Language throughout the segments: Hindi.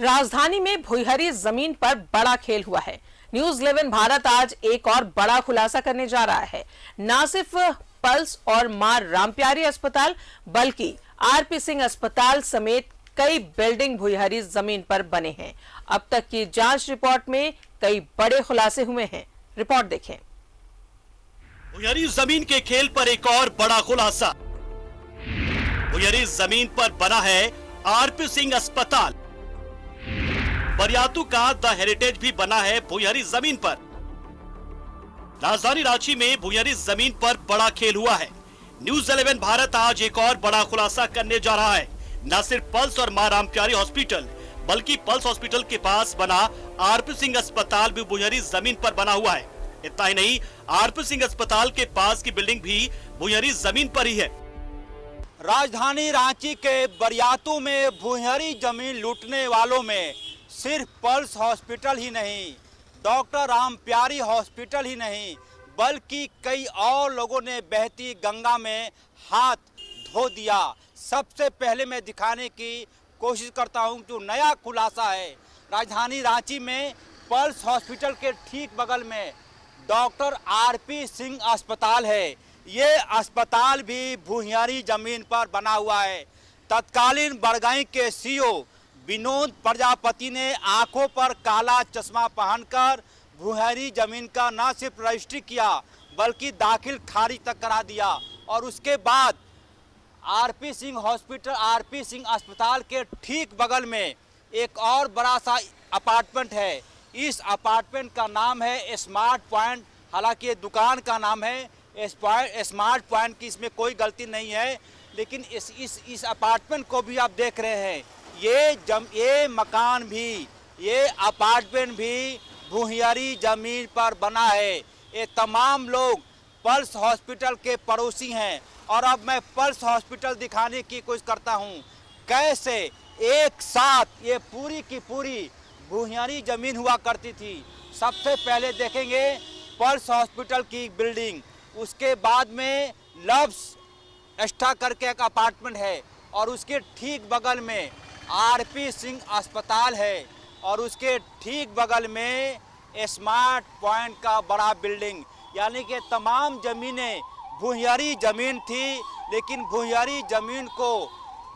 राजधानी में भुईहरी जमीन पर बड़ा खेल हुआ है। न्यूज 11 भारत आज एक और बड़ा खुलासा करने जा रहा है। न सिर्फ पल्स और मां रामप्यारी अस्पताल बल्कि आरपी सिंह अस्पताल समेत कई बिल्डिंग भुईहरी जमीन पर बने हैं। अब तक की जांच रिपोर्ट में कई बड़े खुलासे हुए हैं। रिपोर्ट देखें। भुईहरी जमीन के खेल पर एक और बड़ा खुलासा। भुईहरी जमीन पर बना है आरपी सिंह अस्पताल। बरियातू का द हेरिटेज भी बना है भुईहरी जमीन पर। राजधानी रांची में भुईहरी जमीन पर बड़ा खेल हुआ है। न्यूज 11 भारत आज एक और बड़ा खुलासा करने जा रहा है। न सिर्फ पल्स और मां रामप्यारी हॉस्पिटल बल्कि पल्स हॉस्पिटल के पास बना आरपी सिंह अस्पताल भी भुईहरी जमीन पर बना हुआ है। इतना ही नहीं, आरपी सिंह अस्पताल के पास की बिल्डिंग भी भुईहरी जमीन पर ही है। राजधानी रांची के बरियातू में भुईहरी जमीन लूटने वालों में सिर्फ पल्स हॉस्पिटल ही नहीं, डॉक्टर रामप्यारी हॉस्पिटल ही नहीं, बल्कि कई और लोगों ने बहती गंगा में हाथ धो दिया। सबसे पहले मैं दिखाने की कोशिश करता हूं जो नया खुलासा है। राजधानी रांची में पल्स हॉस्पिटल के ठीक बगल में डॉक्टर आरपी सिंह अस्पताल है। ये अस्पताल भी भुईहरी जमीन पर बना हुआ है। तत्कालीन बड़गाई के सीईओ विनोद प्रजापति ने आंखों पर काला चश्मा पहनकर भुईहरी जमीन का न सिर्फ रजिस्ट्री किया बल्कि दाखिल खारिज तक करा दिया। और उसके बाद RP Singh hospital, RP Singh अस्पताल के ठीक बगल में एक और बड़ा सा अपार्टमेंट है। इस अपार्टमेंट का नाम है स्मार्ट पॉइंट। हालांकि ये दुकान का नाम है स्मार्ट पॉइंट की, इसमें कोई गलती नहीं है, लेकिन इस अपार्टमेंट को भी आप देख रहे हैं। ये मकान भी, ये अपार्टमेंट भी भुईहरी जमीन पर बना है। ये तमाम लोग पल्स हॉस्पिटल के पड़ोसी हैं। और अब मैं पल्स हॉस्पिटल दिखाने की कोशिश करता हूं, कैसे एक साथ ये पूरी की पूरी भुईहरी जमीन हुआ करती थी। सबसे पहले देखेंगे पल्स हॉस्पिटल की बिल्डिंग, उसके बाद में लव्स एक्स्ट्रा करके एक अपार्टमेंट है और उसके ठीक बगल में आरपी सिंह अस्पताल है और उसके ठीक बगल में स्मार्ट पॉइंट का बड़ा बिल्डिंग। यानी कि तमाम ज़मीनें भुईहरी ज़मीन थी, लेकिन भुईहरी ज़मीन को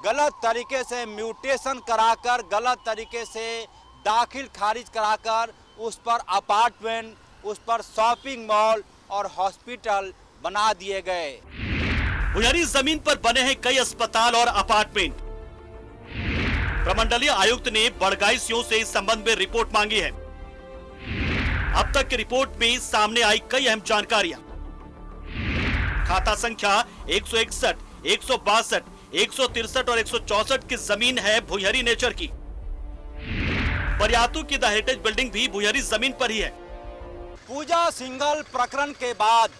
गलत तरीके से म्यूटेशन कराकर, गलत तरीके से दाखिल खारिज कराकर उस पर अपार्टमेंट, उस पर शॉपिंग मॉल और हॉस्पिटल बना दिए गए। भुईहरी जमीन पर बने हैं कई अस्पताल और अपार्टमेंट। प्रमंडलीय आयुक्त ने बड़गाइयों से इस संबंध में रिपोर्ट मांगी है। अब तक की रिपोर्ट में सामने आई कई अहम जानकारियां। खाता संख्या 161, 162, 163 और 164 की जमीन है भुईहरी नेचर की। बरियातू की द हेरिटेज बिल्डिंग भी भुईहरी जमीन पर ही है। पूजा सिंघल प्रकरण के बाद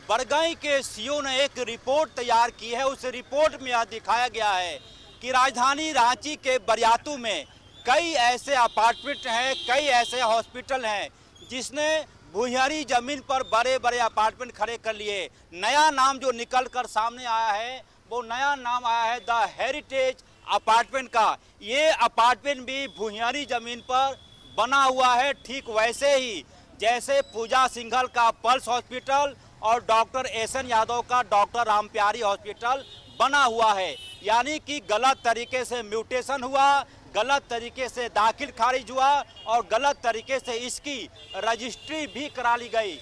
बड़गाई के सीईओ ने एक रिपोर्ट तैयार की है। उस रिपोर्ट में यह दिखाया गया है कि राजधानी रांची के बरियातू में कई ऐसे अपार्टमेंट हैं, कई ऐसे हॉस्पिटल हैं जिसने भुईहरी जमीन पर बड़े बड़े अपार्टमेंट खड़े कर लिए। नया नाम जो निकल कर सामने आया है वो नया नाम आया है द हेरिटेज अपार्टमेंट का। ये अपार्टमेंट भी भुईहरी जमीन पर बना हुआ है, ठीक वैसे ही जैसे पूजा सिंघल का पल्स हॉस्पिटल और डॉक्टर एसएन यादव का डॉक्टर रामप्यारी हॉस्पिटल बना हुआ है। यानी कि गलत तरीके से म्यूटेशन हुआ, गलत तरीके से दाखिल खारिज हुआ और गलत तरीके से इसकी रजिस्ट्री भी करा ली गई।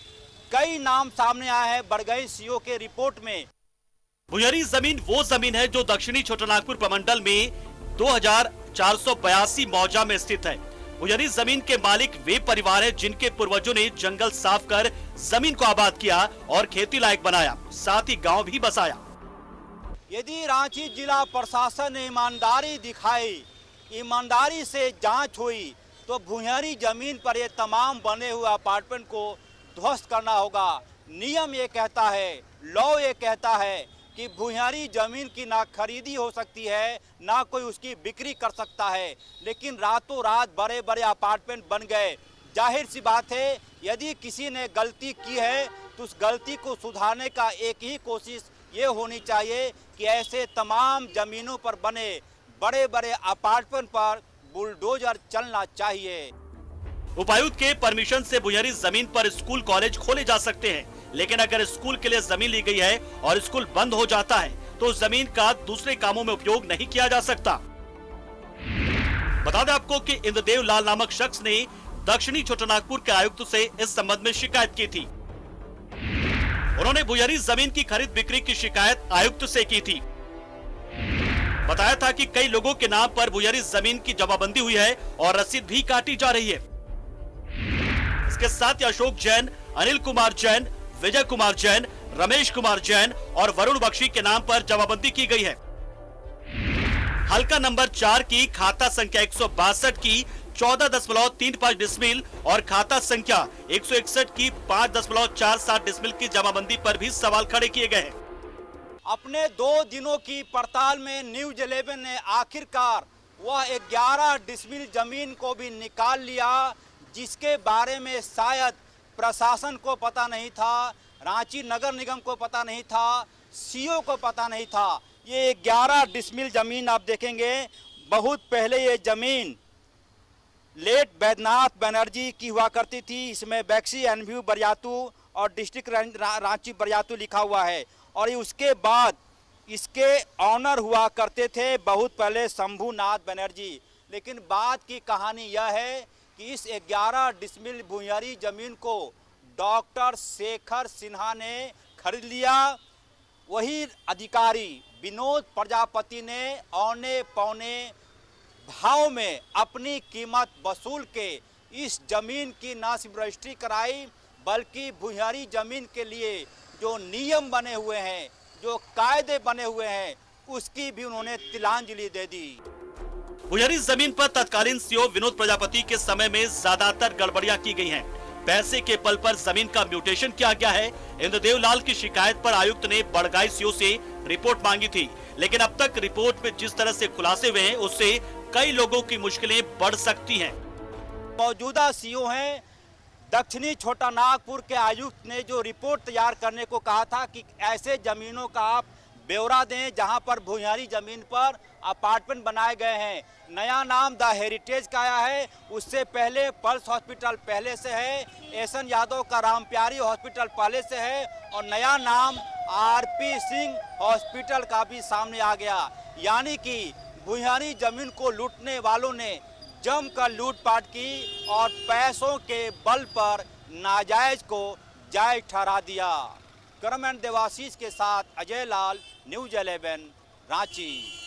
कई नाम सामने आए हैं बड़गाई सीईओ के रिपोर्ट में। भुईहरी जमीन वो जमीन है जो दक्षिणी छोटानागपुर प्रमंडल में 2482 मौजा में स्थित है। भुईहरी जमीन के मालिक वे परिवार हैं जिनके पूर्वजों ने जंगल साफ कर जमीन को आबाद किया और खेती लायक बनाया, साथ ही गांव भी बसाया। यदि रांची जिला प्रशासन ने ईमानदारी दिखाई, ईमानदारी से जांच हुई, तो भुईहरी जमीन पर ये तमाम बने हुए अपार्टमेंट को ध्वस्त करना होगा। नियम ये कहता है, लॉ ये कहता है कि भुईहरी जमीन की ना खरीदी हो सकती है, ना कोई उसकी बिक्री कर सकता है, लेकिन रातों रात बड़े बड़े अपार्टमेंट बन गए। जाहिर सी बात है, यदि किसी ने गलती की है तो उस गलती को सुधारने का एक ही कोशिश ये होनी चाहिए कि ऐसे तमाम ज़मीनों पर बने बड़े बड़े अपार्टमेंट पर बुलडोजर चलना चाहिए। उपायुक्त के परमिशन से भुइयारी जमीन पर स्कूल कॉलेज खोले जा सकते हैं, लेकिन अगर स्कूल के लिए जमीन ली गई है और स्कूल बंद हो जाता है तो उस जमीन का दूसरे कामों में उपयोग नहीं किया जा सकता। बता दें आपको कि इंद्रदेव लाल नामक शख्स ने दक्षिणी छोटानागपुर के आयुक्त से इस संबंध में शिकायत की थी। उन्होंने भुइयारी जमीन की खरीद बिक्री की शिकायत आयुक्त से की थी। बताया था कि कई लोगों के नाम पर भुइयारी जमीन की जमाबंदी हुई है और रसीद भी काटी जा रही है। इसके साथ ही अशोक जैन, अनिल कुमार जैन, विजय कुमार जैन, रमेश कुमार जैन और वरुण बख्शी के नाम पर जमाबंदी की गई है। हल्का नंबर 4 की खाता संख्या 162 की 14.35 डिसमिल और खाता संख्या 161 की 5.47 डिसमिल की जमाबंदी पर भी सवाल खड़े किए गए हैं। अपने 2 दिनों की पड़ताल में न्यूज 11 ने आखिरकार वह 11 डिसमिल जमीन को भी निकाल लिया, जिसके बारे में शायद प्रशासन को पता नहीं था, रांची नगर निगम को पता नहीं था, सीओ को पता नहीं था। ये 11 डिसमिल जमीन आप देखेंगे, बहुत पहले ये जमीन लेट बैद्यनाथ बनर्जी की हुआ करती थी। इसमें बैक्सी एनव्यू बरियातू और डिस्ट्रिक्ट रांची बरियातू लिखा हुआ है, और उसके बाद इसके ऑनर हुआ करते थे बहुत पहले शंभुनाथ बनर्जी। लेकिन बात की कहानी यह है कि इस 11 डिसमिल भुइयारी जमीन को डॉक्टर शेखर सिन्हा ने खरीद लिया। वही अधिकारी विनोद प्रजापति ने औने पौने भाव में अपनी कीमत वसूल के इस जमीन की न सिर्फ रजिस्ट्री कराई, बल्कि भुइयारी जमीन के लिए जो नियम बने हुए हैं, जो कायदे बने हुए हैं, उसकी भी उन्होंने तिलांजलि दे दी। भुइयारी जमीन पर तत्कालीन सीओ विनोद प्रजापति के समय में ज्यादातर गड़बड़ियां की गई हैं। पैसे के पल पर जमीन का म्यूटेशन किया गया है। इंद्रदेव लाल की शिकायत पर आयुक्त ने बड़गाई सीओ से रिपोर्ट मांगी थी, लेकिन अब तक रिपोर्ट में जिस तरह से खुलासे हुए हैं उससे कई लोगों की मुश्किलें बढ़ सकती हैं। मौजूदा सीओ हैं दक्षिणी छोटानागपुर के आयुक्त ने जो रिपोर्ट तैयार करने को कहा था कि ऐसे जमीनों का आप ब्यौरा दें जहां पर भुइयारी जमीन पर अपार्टमेंट बनाए गए हैं। नया नाम द हेरिटेज का आया है, उससे पहले पल्स हॉस्पिटल पहले से है, एसएन यादव का रामप्यारी हॉस्पिटल पहले से है, और नया नाम आरपी सिंह हॉस्पिटल का भी सामने आ गया। यानी कि भुइयारी जमीन को लूटने वालों ने जमकर लूटपाट की और पैसों के बल पर नाजायज को जायज ठहरा दिया। करमन देवाशीष के साथ अजय लाल, न्यूज 11 रांची।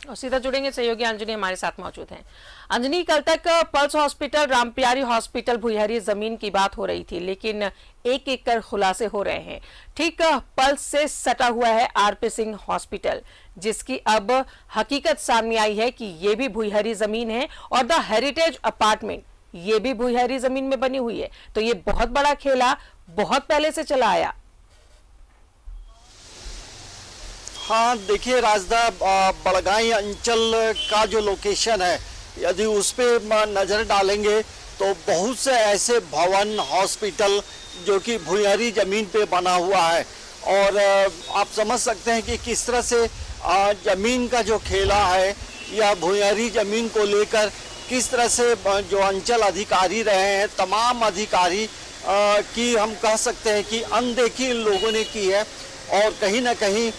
और सीधा जुड़ेंगे सहयोगी अंजनी हमारे साथ मौजूद हैं। अंजनी, कल तक पल्स हॉस्पिटल, रामप्यारी हॉस्पिटल, भुइयारी जमीन की बात हो रही थी, लेकिन एक एक कर खुलासे हो रहे हैं। ठीक पल्स से सटा हुआ है आरपी सिंह हॉस्पिटल, जिसकी अब हकीकत सामने आई है कि ये भी भुइयारी जमीन है और द हेरिटेज अपार्टमेंट ये भी भुइयारी जमीन में बनी हुई है। तो ये बहुत बड़ा खेला बहुत पहले से चला आया। हाँ देखिए राजदा, बड़गाई अंचल का जो लोकेशन है, यदि उस पर नज़र डालेंगे तो बहुत से ऐसे भवन, हॉस्पिटल जो कि भुइयारी ज़मीन पे बना हुआ है। और आप समझ सकते हैं कि किस तरह से ज़मीन का जो खेला है या भुइयारी ज़मीन को लेकर किस तरह से जो अंचल अधिकारी रहे हैं, तमाम अधिकारी की हम कह सकते हैं कि अनदेखी इन लोगों ने की है। और कहीं ना कहीं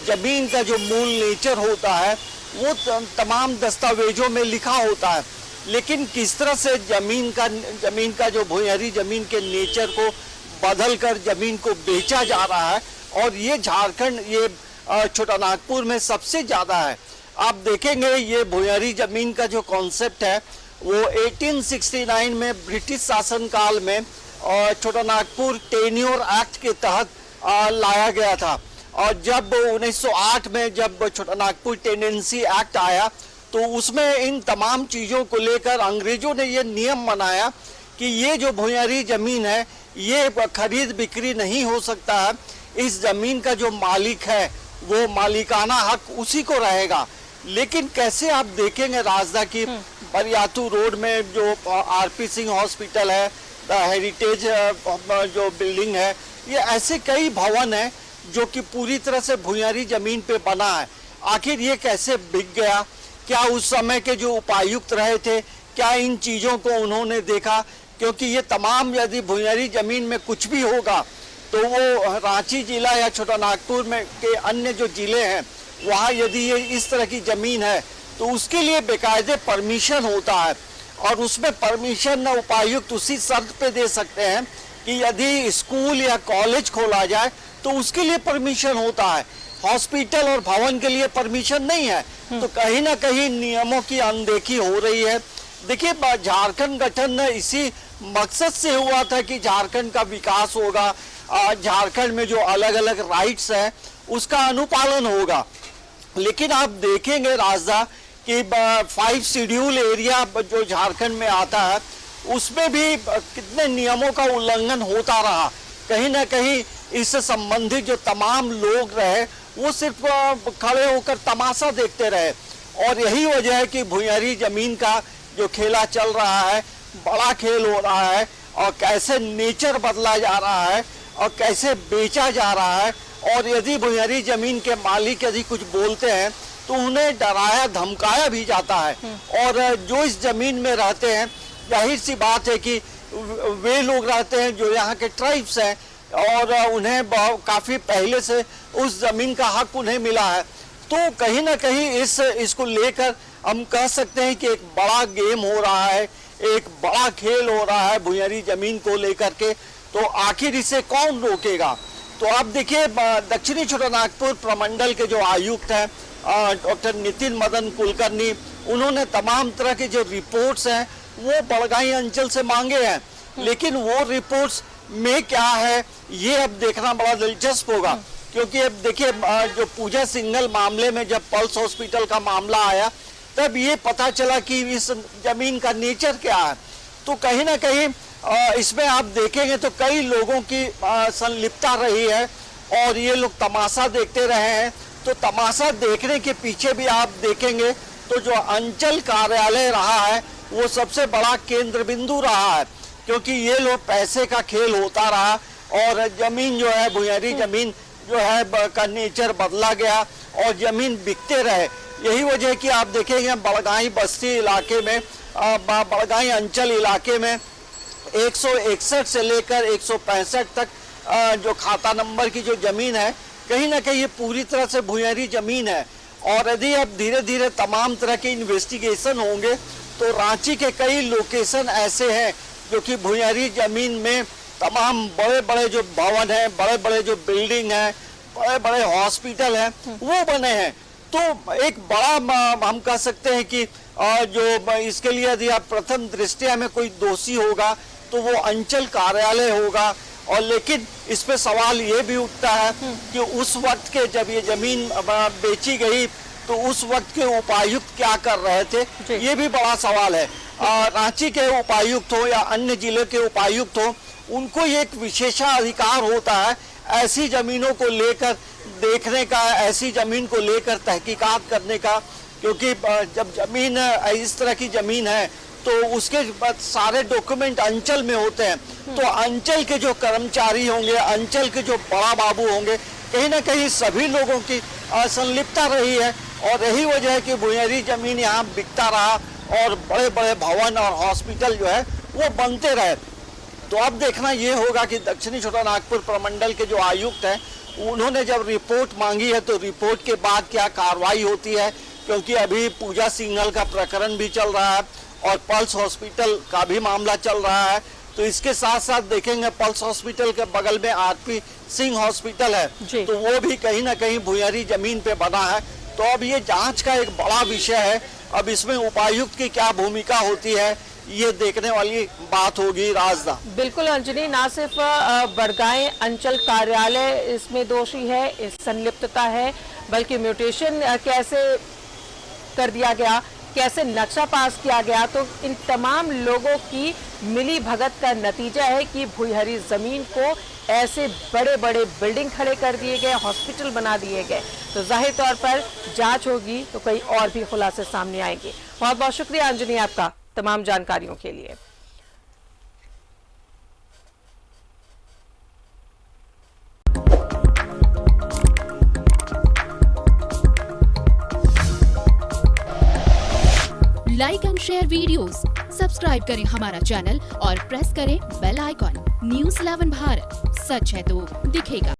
ज़मीन का जो मूल नेचर होता है वो तमाम दस्तावेजों में लिखा होता है, लेकिन किस तरह से ज़मीन का जो भुइयारी ज़मीन के नेचर को बदल कर ज़मीन को बेचा जा रहा है। और ये झारखंड, ये छोटानागपुर में सबसे ज़्यादा है। आप देखेंगे ये भुइयारी ज़मीन का जो कॉन्सेप्ट है वो 1869 में ब्रिटिश शासनकाल में छोटानागपुर टेन्योर एक्ट के तहत लाया गया था। और जब 1908 में जब छोटानागपुर टेनेंसी एक्ट आया तो उसमें इन तमाम चीज़ों को लेकर अंग्रेजों ने ये नियम बनाया कि ये जो भुइयारी ज़मीन है ये खरीद बिक्री नहीं हो सकता है। इस ज़मीन का जो मालिक है वो मालिकाना हक उसी को रहेगा। लेकिन कैसे आप देखेंगे राजदा की बरियातू रोड में जो आरपी सिंह हॉस्पिटल है, द हेरिटेज जो बिल्डिंग है, ये ऐसे कई भवन हैं जो कि पूरी तरह से भुइयारी ज़मीन पे बना है। आखिर ये कैसे बिक गया, क्या उस समय के जो उपायुक्त रहे थे, क्या इन चीज़ों को उन्होंने देखा? क्योंकि ये तमाम यदि भुइंरी ज़मीन में कुछ भी होगा तो वो रांची जिला या छोटा नागपुर में के अन्य जो ज़िले हैं वहाँ यदि ये इस तरह की ज़मीन है तो उसके लिए बेकायदे परमिशन होता है, और उसमें परमिशन न उपायुक्त उसी शर्त पे दे सकते हैं कि यदि स्कूल या कॉलेज खोला जाए तो उसके लिए परमिशन होता है, हॉस्पिटल और भवन के लिए परमिशन नहीं है। तो कहीं ना कहीं नियमों की अनदेखी हो रही है। देखिए, झारखंड गठन इसी मकसद से हुआ था कि झारखंड का विकास होगा, झारखंड में जो अलग अलग राइट्स हैं उसका अनुपालन होगा। लेकिन आप देखेंगे राजदा कि 5 शेड्यूल एरिया जो झारखंड में आता है उसमें भी कितने नियमों का उल्लंघन होता रहा। कहीं ना कहीं इससे संबंधित जो तमाम लोग रहे वो सिर्फ खड़े होकर तमाशा देखते रहे, और यही वजह है कि भुइंरी जमीन का जो खेला चल रहा है, बड़ा खेल हो रहा है, और कैसे नेचर बदला जा रहा है और कैसे बेचा जा रहा है। और यदि भुइंरी जमीन के मालिक यदि कुछ बोलते हैं तो उन्हें डराया धमकाया भी जाता है, और जो इस जमीन में रहते हैं जाहिर सी बात है कि वे लोग रहते हैं जो यहाँ के ट्राइब्स हैं, और उन्हें काफ़ी पहले से उस ज़मीन का हक उन्हें मिला है। तो कहीं ना कहीं इसको लेकर हम कह सकते हैं कि एक बड़ा गेम हो रहा है, एक बड़ा खेल हो रहा है भुइंरी ज़मीन को लेकर के। तो आखिर इसे कौन रोकेगा? तो आप देखिए, दक्षिणी छोटानागपुर प्रमंडल के जो आयुक्त हैं डॉक्टर नितिन मदन कुलकर्णी, उन्होंने तमाम तरह के जो रिपोर्ट्स हैं वो बड़गाई अंचल से मांगे हैं, लेकिन वो रिपोर्ट्स में क्या है ये अब देखना बड़ा दिलचस्प होगा। क्योंकि अब देखिए, जो पूजा सिंघल मामले में जब पल्स हॉस्पिटल का मामला आया तब ये पता चला कि इस जमीन का नेचर क्या है। तो कहीं ना कहीं इसमें आप देखेंगे तो कई लोगों की संलिप्तता रही है, और ये लोग तमाशा देखते रहे हैं। तो तमाशा देखने के पीछे भी आप देखेंगे तो जो अंचल कार्यालय रहा है वो सबसे बड़ा केंद्र बिंदु रहा है, क्योंकि ये लोग पैसे का खेल होता रहा, और जमीन जो है भुइंरी जमीन जो है का नेचर बदला गया और जमीन बिकते रहे। यही वजह है कि आप देखेंगे बड़गाई बस्ती इलाके में, बड़गाई अंचल इलाके में 161 से लेकर 165 तक जो खाता नंबर की जो जमीन है, कहीं ना कहीं ये पूरी तरह से भुइंरी जमीन है। और यदि अब धीरे धीरे तमाम तरह के इन्वेस्टिगेशन होंगे तो रांची के कई लोकेशन ऐसे हैं जो कि भुइंरी जमीन में तमाम बड़े बड़े जो भवन हैं, बड़े बड़े जो बिल्डिंग हैं, बड़े बड़े हॉस्पिटल हैं, वो बने हैं। तो एक बड़ा हम कह सकते हैं कि जो इसके लिए यदि आप प्रथम दृष्टया में कोई दोषी होगा तो वो अंचल कार्यालय होगा। और लेकिन इस पे सवाल ये भी उठता है कि उस वक्त के जब ये जमीन बेची गई तो उस वक्त के उपायुक्त क्या कर रहे थे, ये भी बड़ा सवाल है। रांची के उपायुक्त हो या अन्य जिले के उपायुक्त हो, उनको ये एक विशेषाधिकार होता है ऐसी जमीनों को लेकर देखने का, ऐसी जमीन को लेकर तहकीकात करने का। क्योंकि जब जमीन इस तरह की जमीन है तो उसके सारे डॉक्यूमेंट अंचल में होते हैं, तो अंचल के जो कर्मचारी होंगे, अंचल के जो बड़ा बाबू होंगे, कहीं ना कहीं सभी लोगों की संलिप्तता रही है। और यही वजह है कि भुइंरी जमीन यहाँ बिकता रहा और बड़े बड़े भवन और हॉस्पिटल जो है वो बनते रहे। तो अब देखना ये होगा कि दक्षिणी छोटानागपुर प्रमंडल के जो आयुक्त हैं उन्होंने जब रिपोर्ट मांगी है तो रिपोर्ट के बाद क्या कार्रवाई होती है, क्योंकि अभी पूजा सिंघल का प्रकरण भी चल रहा है और पल्स हॉस्पिटल का भी मामला चल रहा है। तो इसके साथ साथ देखेंगे पल्स हॉस्पिटल के बगल में आरपी सिंह हॉस्पिटल है, तो वो भी कहीं ना कहीं भुइंरी जमीन पे बना है। तो अब ये जांच का एक बड़ा विषय है। अब इसमें उपायुक्त की क्या भूमिका होती है ये देखने वाली बात होगी। राजदा बिल्कुल अंजनी, ना सिर्फ बड़गाई अंचल कार्यालय इसमें दोषी है, इस संलिप्तता है, बल्कि म्यूटेशन कैसे कर दिया गया, कैसे नक्शा पास किया गया, तो इन तमाम लोगों की मिली भगत का नतीजा है कि भुइंरी जमीन को ऐसे बड़े बड़े बिल्डिंग खड़े कर दिए गए, हॉस्पिटल बना दिए गए। तो जाहिर तौर पर जांच होगी तो कई और भी खुलासे सामने आएंगे। बहुत बहुत शुक्रिया अंजनी आपका तमाम जानकारियों के लिए। Like and share videos, subscribe करें हमारा चैनल और प्रेस करें बेल आइकॉन। News 11 भारत, सच है तो दिखेगा।